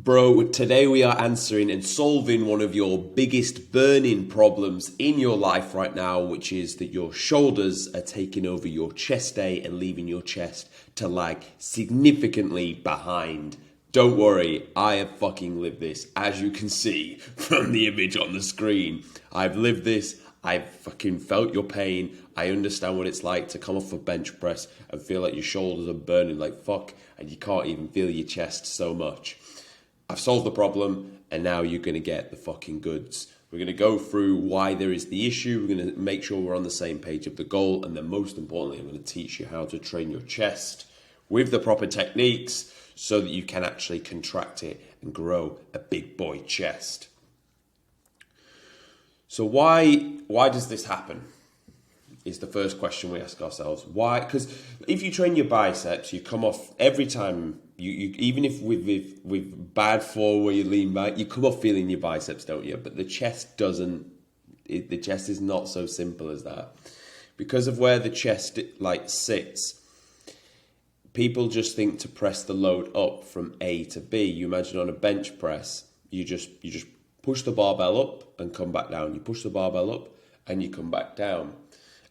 Bro, today we are answering and solving one of your biggest burning problems in your life right now, which is that your shoulders are taking over your chest day and leaving your chest to lag significantly behind. Don't worry, I have fucking lived this, as you can see from the image on the screen. I've lived this, I've fucking felt your pain, I understand what it's like to come off a bench press and feel like your shoulders are burning like fuck and you can't even feel your chest so much. I've solved the problem, and now you're going to get the fucking goods. We're going to go through why there is the issue. We're going to make sure we're on the same page of the goal. And then most importantly, I'm going to teach you how to train your chest with the proper techniques so that you can actually contract it and grow a big boy chest. So why does this happen? Is the first question we ask ourselves. Why? Because if you train your biceps, you come off every time. You even if with bad form where you lean back, you come off feeling your biceps, don't you? But the chest doesn't. The chest is not so simple as that, because of where the chest sits. People just think to press the load up from A to B. You imagine on a bench press, you just push the barbell up and come back down. You push the barbell up and you come back down.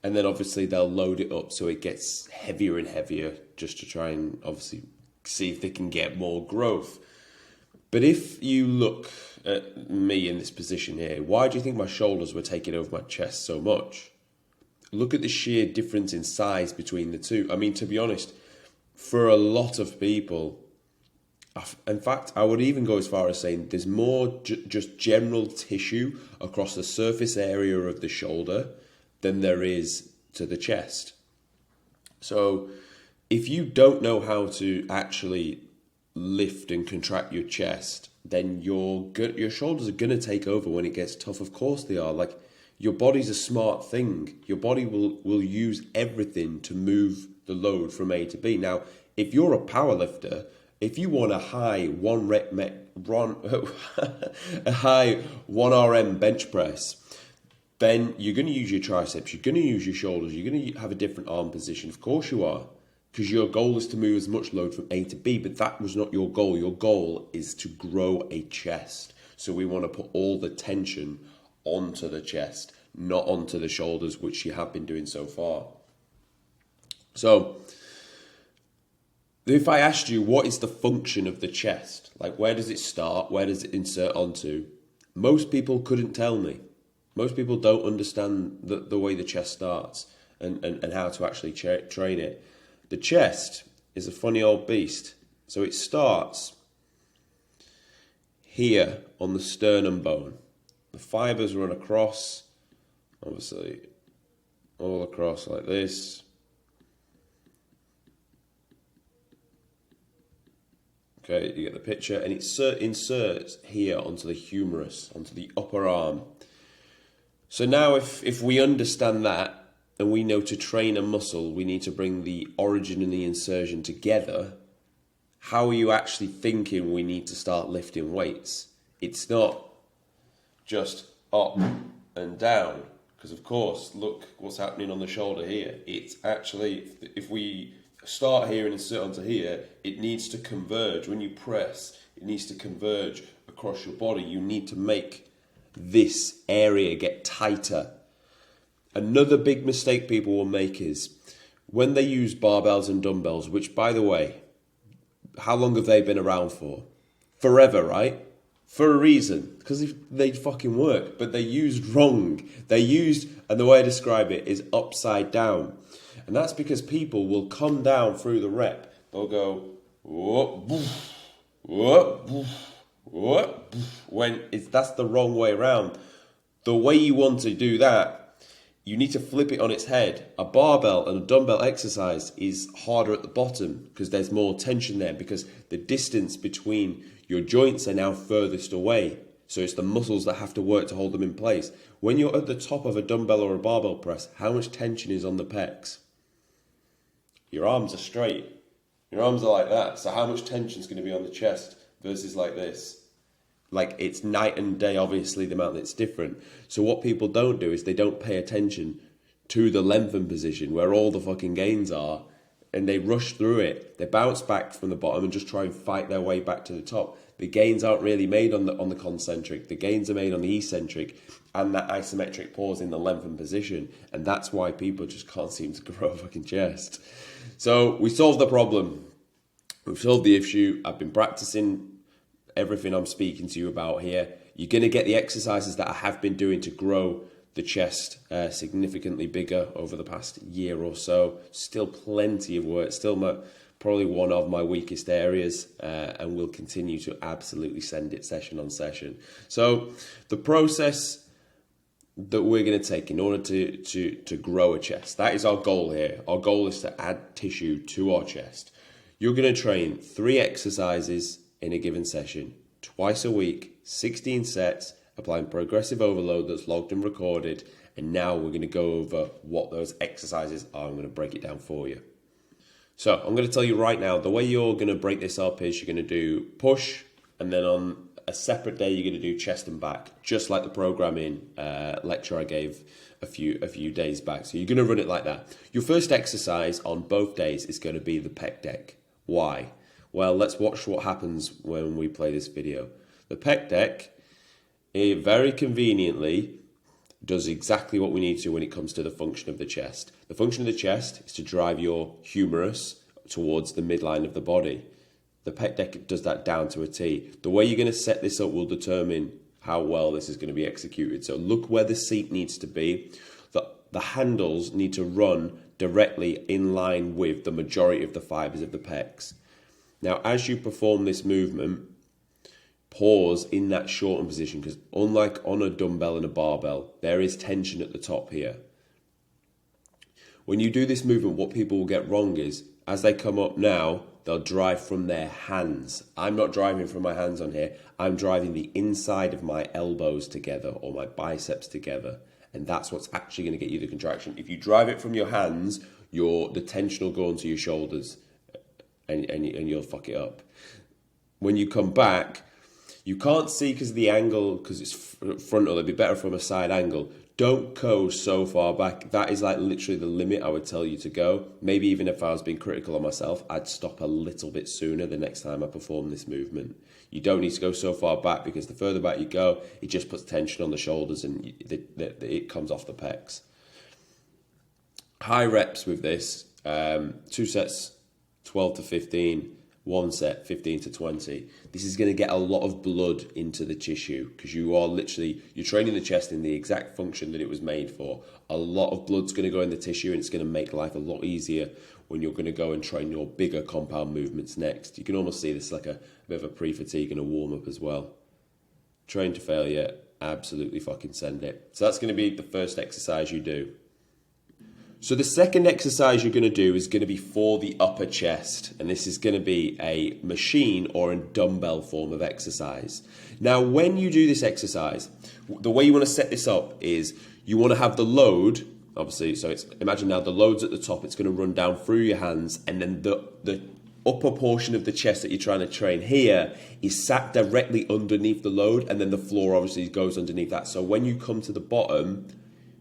And then obviously they'll load it up so it gets heavier and heavier just to try and obviously see if they can get more growth. But if you look at me in this position here, why do you think my shoulders were taking over my chest so much? Look at the sheer difference in size between the two. I mean, to be honest, for a lot of people, in fact, I would even go as far as saying there's more just general tissue across the surface area of the shoulder than there is to the chest. So if you don't know how to actually lift and contract your chest, then your shoulders are going to take over when it gets tough. Of course they are. Like, your body's a smart thing. Your body will use everything to move the load from A to B. Now, if you're a power lifter, if you want a high 1 RM bench press, then you're going to use your triceps, you're going to use your shoulders, you're going to have a different arm position. Of course you are, because your goal is to move as much load from A to B, but that was not your goal. Your goal is to grow a chest. So we want to put all the tension onto the chest, not onto the shoulders, which you have been doing so far. So if I asked you, what is the function of the chest? Like, where does it start? Where does it insert onto? Most people couldn't tell me. Most people don't understand the way the chest starts and how to actually train it. The chest is a funny old beast. So it starts here on the sternum bone. The fibers run across, obviously, all across like this. Okay, you get the picture. And it inserts here onto the humerus, onto the upper arm. So now if we understand that and we know to train a muscle, we need to bring the origin and the insertion together. How are you actually thinking we need to start lifting weights? It's not just up and down, because of course, look what's happening on the shoulder here. It's actually, if we start here and insert onto here, it needs to converge. When you press, it needs to converge across your body. You need to make this area get tighter. Another big mistake people will make is when they use barbells and dumbbells, which, by the way, how long have they been around for? Forever, right? For a reason, because they fucking work, but they used wrong. And the way I describe it is upside down. And that's because people will come down through the rep. They'll go, whoop, woof, whoop, woof, whoop, when that's the wrong way around. The way you want to do that, you need to flip it on its head. A barbell and a dumbbell exercise is harder at the bottom because there's more tension there, because the distance between your joints are now furthest away. So it's the muscles that have to work to hold them in place. When you're at the top of a dumbbell or a barbell press, how much tension is on the pecs? Your arms are straight. Your arms are like that. So how much tension is going to be on the chest versus like this? Like, it's night and day, obviously, the amount that's different. So what people don't do is they don't pay attention to the lengthened position where all the fucking gains are, and they rush through it. They bounce back from the bottom and just try and fight their way back to the top. The gains aren't really made on the concentric. The gains are made on the eccentric and that isometric pause in the lengthened position. And that's why people just can't seem to grow a fucking chest. So we solved the problem. We've solved the issue. I've been practicing everything I'm speaking to you about here. You're going to get the exercises that I have been doing to grow the chest significantly bigger over the past year or so. Still plenty of work. Still probably one of my weakest areas, and we'll continue to absolutely send it session on session. So the process that we're going to take in order to grow a chest, that is our goal here. Our goal is to add tissue to our chest. You're going to train 3 exercises in a given session, twice a week, 16 sets, applying progressive overload that's logged and recorded. And now we're going to go over what those exercises are. I'm going to break it down for you. So I'm going to tell you right now, the way you're going to break this up is you're going to do push, and then on a separate day, you're going to do chest and back, just like the programming lecture I gave a few days back. So you're going to run it like that. Your first exercise on both days is going to be the pec deck. Why? Well, let's watch what happens when we play this video. The pec deck, it very conveniently does exactly what we need to when it comes to the function of the chest. The function of the chest is to drive your humerus towards the midline of the body. The pec deck does that down to a T. The way you're going to set this up will determine how well this is going to be executed. So look where the seat needs to be. The handles need to run directly in line with the majority of the fibers of the pecs. Now, as you perform this movement, pause in that shortened position, because unlike on a dumbbell and a barbell, there is tension at the top here. When you do this movement, what people will get wrong is, as they come up now, they'll drive from their hands. I'm not driving from my hands on here. I'm driving the inside of my elbows together or my biceps together. And that's what's actually going to get you the contraction. If you drive it from your hands, the tension will go onto your shoulders and you'll fuck it up. When you come back, you can't see because of the angle, because it's frontal. It'd be better from a side angle. Don't go so far back. That is like literally the limit I would tell you to go. Maybe even if I was being critical of myself, I'd stop a little bit sooner the next time I perform this movement. You don't need to go so far back, because the further back you go, it just puts tension on the shoulders and it comes off the pecs. High reps with this, 2 sets, 12 to 15, 1 set, 15 to 20. This is going to get a lot of blood into the tissue, because you're training the chest in the exact function that it was made for. A lot of blood's going to go in the tissue, and it's going to make life a lot easier when you're going to go and train your bigger compound movements next. You can almost see this like a bit of a pre-fatigue and a warm-up as well. Train to failure, absolutely fucking send it. So that's going to be the first exercise you do. So the second exercise you're going to do is going to be for the upper chest, and this is going to be a machine or a dumbbell form of exercise. Now, when you do this exercise, the way you want to set this up is you want to have the load, obviously, so imagine now the load's at the top, it's going to run down through your hands, and then the upper portion of the chest that you're trying to train here is sat directly underneath the load, and then the floor obviously goes underneath that. So when you come to the bottom,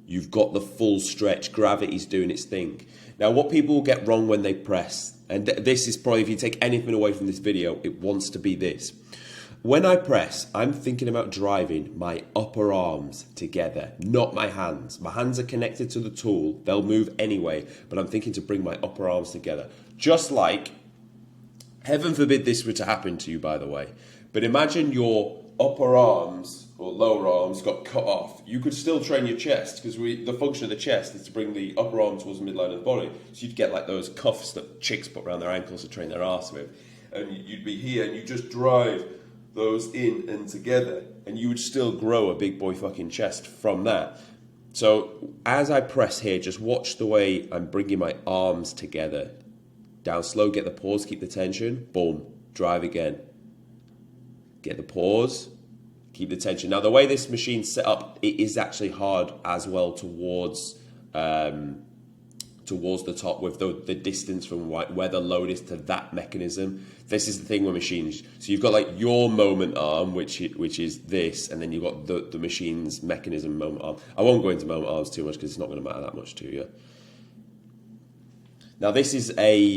you've got the full stretch. Gravity's doing its thing. Now, what people will get wrong when they press, and this is probably, if you take anything away from this video, it wants to be this. When I press, I'm thinking about driving my upper arms together, not my hands. My hands are connected to the tool. They'll move anyway, but I'm thinking to bring my upper arms together. Just like, heaven forbid this were to happen to you, by the way, but imagine your upper arms or lower arms got cut off. You could still train your chest, because the function of the chest is to bring the upper arm towards the midline of the body. So you'd get like those cuffs that chicks put around their ankles to train their arse with. And you'd be here and you just drive those in and together, and you would still grow a big boy fucking chest from that. So as I press here, just watch the way I'm bringing my arms together. Down slow, get the pause, keep the tension. Boom, drive again. Get the pause, keep the tension. Now, the way this machine's set up, it is actually hard as well towards the top, with the distance from where the load is to that mechanism. This is the thing with machines. So you've got like your moment arm, which is this, and then you've got the machine's mechanism moment arm. I won't go into moment arms too much, because it's not going to matter that much to you. Now, this is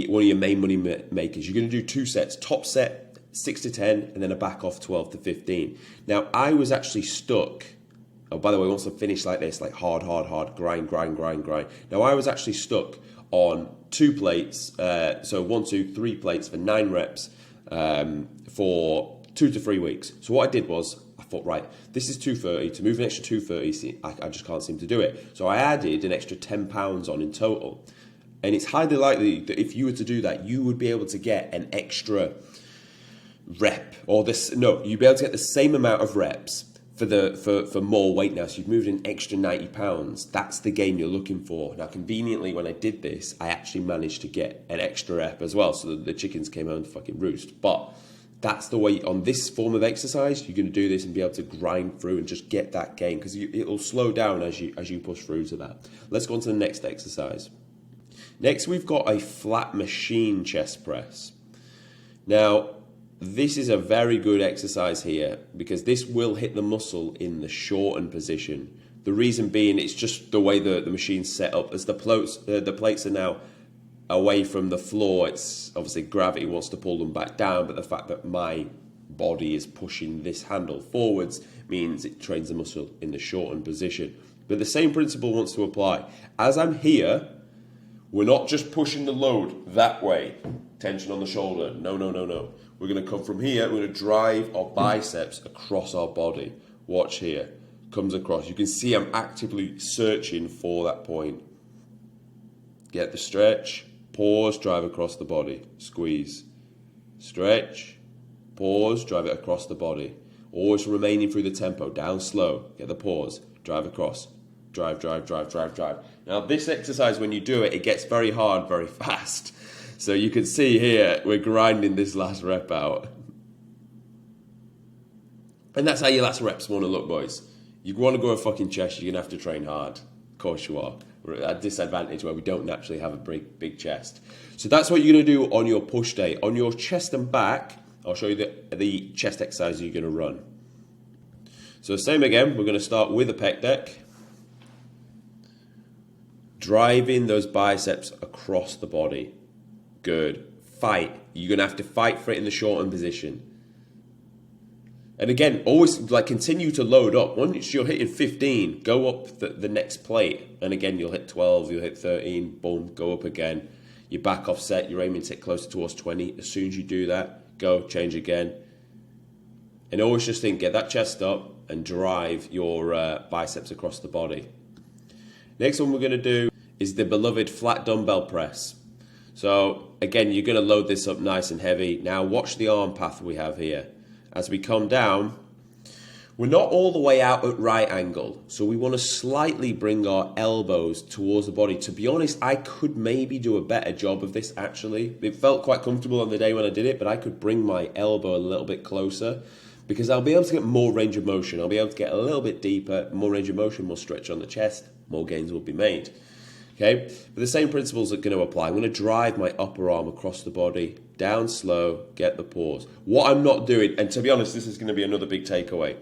one of your main money makers. You're going to do 2 sets. Top set, 6 to 10, and then a back off 12 to 15. Now, I was actually stuck. Oh, by the way, once I finish like this, like hard, grind. Now, I was actually stuck on 2 plates, so 1, 2, 3 plates for 9 reps for 2 to 3 weeks. So what I did was, I thought, right, this is 230. To move an extra 230, I just can't seem to do it. So I added an extra 10 pounds on in total. And it's highly likely that if you were to do that, you would be able to get an extra rep, or this, no, you'd be able to get the same amount of reps for more weight now. So you've moved an extra 90 pounds. That's the gain you're looking for. Now, conveniently, when I did this, I actually managed to get an extra rep as well. So the chickens came home to fucking roost. But that's the way, on this form of exercise, you're going to do this and be able to grind through and just get that gain, because it'll slow down as you push through to that. Let's go on to the next exercise. Next, we've got a flat machine chest press. Now, this is a very good exercise here because this will hit the muscle in the shortened position. The reason being, it's just the way the machine's set up. As the plates are now away from the floor, it's obviously gravity wants to pull them back down, but the fact that my body is pushing this handle forwards means it trains the muscle in the shortened position. But the same principle wants to apply. As I'm here, we're not just pushing the load that way, tension on the shoulder. No. We're going to come from here, we're going to drive our biceps across our body. Watch here, comes across. You can see I'm actively searching for that point. Get the stretch, pause, drive across the body, squeeze. Stretch, pause, drive it across the body. Always remaining through the tempo, down slow, get the pause, drive across. Drive. Now this exercise, when you do it, it gets very hard, very fast. So you can see here, we're grinding this last rep out. And that's how your last reps want to look, boys. You want to go a fucking chest, you're going to have to train hard. Of course you are. We're at a disadvantage where we don't naturally have a big chest. So that's what you're going to do on your push day. On your chest and back, I'll show you the chest exercise you're going to run. So same again, we're going to start with a pec deck. Driving those biceps across the body. Good. Fight. You're going to have to fight for it in the shortened position. And again, always continue to load up. Once you're hitting 15, go up the next plate. And again, you'll hit 12, you'll hit 13, boom, go up again. Your back offset, you're aiming to hit closer towards 20. As soon as you do that, go, change again. And always just think, get that chest up and drive your biceps across the body. Next one we're going to do is the beloved flat dumbbell press. So again, you're going to load this up nice and heavy. Now watch the arm path we have here. As we come down, we're not all the way out at right angle. So we want to slightly bring our elbows towards the body. To be honest, I could maybe do a better job of this actually. It felt quite comfortable on the day when I did it, but I could bring my elbow a little bit closer because I'll be able to get more range of motion. I'll be able to get a little bit deeper, more range of motion, more stretch on the chest, more gains will be made. Okay, but the same principles are going to apply. I'm going to drive my upper arm across the body, down slow, get the pause. What I'm not doing, and to be honest, this is going to be another big takeaway.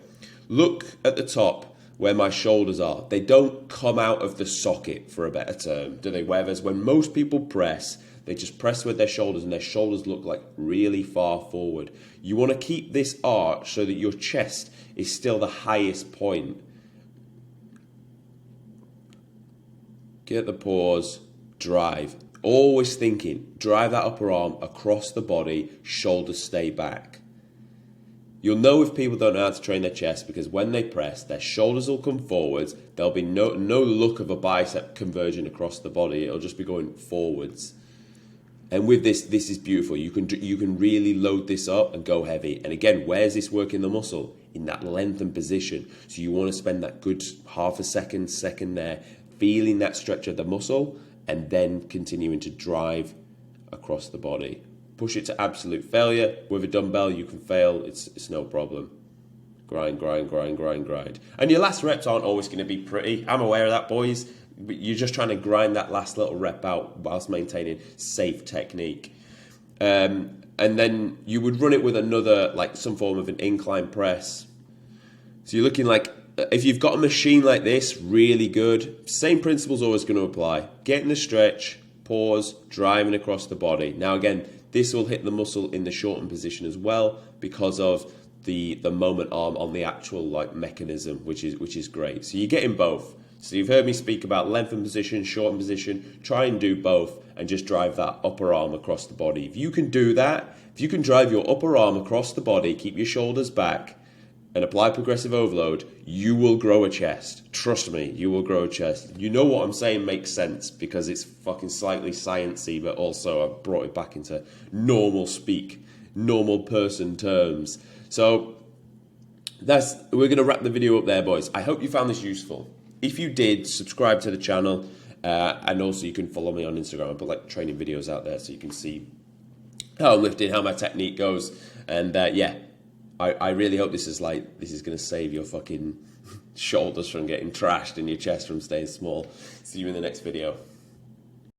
Look at the top where my shoulders are. They don't come out of the socket, for a better term, do they? Whereas when most people press, they just press with their shoulders and their shoulders look like really far forward. You want to keep this arch so that your chest is still the highest point. Get the pause, drive. Always thinking, drive that upper arm across the body, shoulders stay back. You'll know if people don't know how to train their chest because when they press, their shoulders will come forwards. There'll be no look of a bicep converging across the body. It'll just be going forwards. And with this is beautiful. You can really load this up and go heavy. And again, where's this working the muscle? In that lengthened position. So you want to spend that good half a second there, feeling that stretch of the muscle, and then continuing to drive across the body. Push it to absolute failure. With a dumbbell, you can fail. It's no problem. Grind. And your last reps aren't always going to be pretty. I'm aware of that, boys. But you're just trying to grind that last little rep out whilst maintaining safe technique. And then you would run it with another, some form of an incline press. So you're looking like, if you've got a machine like this, really good. Same principle's always going to apply. Getting the stretch, pause, driving across the body. Now again, This will hit the muscle in the shortened position as well because of the moment arm on the actual like mechanism, which is great. So you're getting both. So you've heard me speak about lengthened position, shortened position. Try and do both and just drive that upper arm across the body. If you can do that, if you can drive your upper arm across the body, keep your shoulders back, and apply progressive overload, you will grow a chest. Trust me, you will grow a chest. You know what I'm saying makes sense because it's fucking slightly sciencey, but also I've brought it back into normal speak, normal person terms. So we're going to wrap the video up there, boys. I hope you found this useful. If you did, subscribe to the channel, and also you can follow me on Instagram. I put like training videos out there so you can see how I'm lifting, how my technique goes, and yeah. I really hope this is going to save your fucking shoulders from getting trashed and your chest from staying small. See you in the next video.